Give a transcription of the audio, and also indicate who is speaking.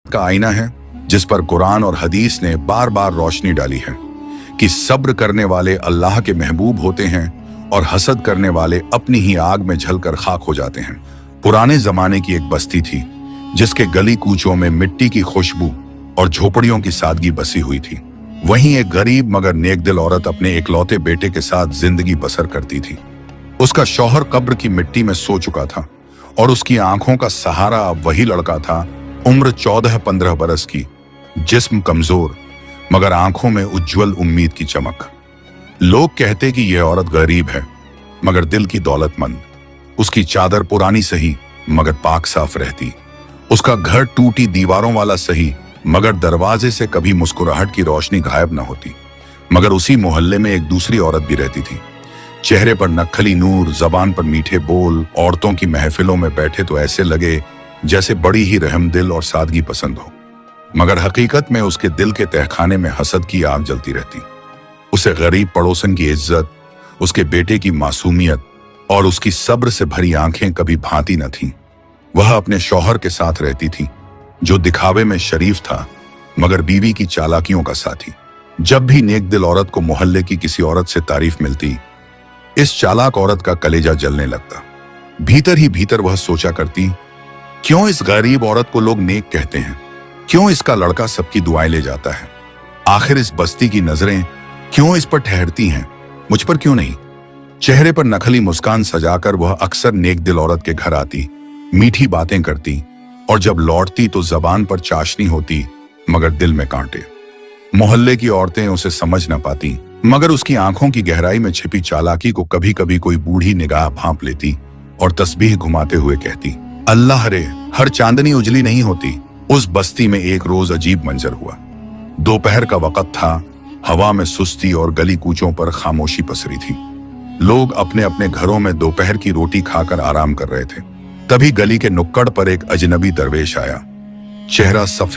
Speaker 1: का आईना है जिस पर कुरान और हदीस ने बार बार रोशनी डाली है कि सब्र करने वाले अल्लाह के महबूब होते हैं और हसद करने वाले अपनी ही आग में जलकर खाक हो जाते हैं। पुराने जमाने की एक बस्ती थी जिसके गली कूचों में मिट्टी की खुशबू और झोपड़ियों की सादगी बसी हुई थी। वहीं एक गरीब मगर नेकदिल औरत अपने इकलौते बेटे के साथ जिंदगी बसर करती थी। उसका शौहर कब्र की मिट्टी में सो चुका था और उसकी आंखों का सहारा अब वही लड़का था, उम्र 14-15 बरस की, जिस्म कमजोर मगर आंखों में उज्जवल उम्मीद की चमक। लोग कहते कि यह औरत गरीब है मगर दिल की दौलतमंद। उसकी चादर पुरानी सही मगर पाक साफ रहती। उसका घर टूटी दीवारों वाला सही मगर दरवाजे से कभी मुस्कुराहट की रोशनी गायब न होती। मगर उसी मोहल्ले में एक दूसरी औरत भी रहती थी। चेहरे पर नक्खली नूर, जबान पर मीठे बोल। औरतों की महफिलों में बैठे तो ऐसे लगे जैसे बड़ी ही रहमदिल और सादगी पसंद हो, मगर हकीकत में उसके दिल के तहखाने में हसद की आग जलती रहती। उसे गरीब पड़ोसन की इज्जत, उसके बेटे की मासूमियत और उसकी सब्र से भरी आंखें कभी भांति न थीं। वह अपने शौहर के साथ रहती थी जो दिखावे में शरीफ था मगर बीवी की चालाकियों का साथी। जब भी नेक दिल औरत को मोहल्ले की किसी औरत से तारीफ मिलती, इस चालाक औरत का कलेजा जलने लगता। भीतर ही भीतर वह सोचा करती, क्यों इस गरीब औरत को लोग नेक कहते हैं? क्यों इसका लड़का सबकी दुआएं ले जाता है? आखिर इस बस्ती की नजरें क्यों इस पर ठहरती हैं, मुझ पर क्यों नहीं? चेहरे पर नकली मुस्कान सजाकर वह अक्सर नेक दिल औरत के घर आती, मीठी बातें करती और जब लौटती तो जबान पर चाशनी होती मगर दिल में कांटे। मोहल्ले की औरतें उसे समझ न पाती मगर उसकी आंखों की गहराई में छिपी चालाकी को कभी कभी कोई बूढ़ी निगाह भांप लेती और तस्बीह घुमाते हुए कहती, अल्लाह रे, हर चांदनी उजली नहीं होती। उस बस्ती में एक रोज अजीब मंजर हुआ। दोपहर का वक्त था, हवा में सुस्ती और गली कूचों पर खामोशी पसरी थी। लोग अपने अपने घरों में दोपहर की रोटी खाकर आराम कर रहे थे। तभी गली के नुक्कड़ पर एक अजनबी दरवेश आया। चेहरा सफेद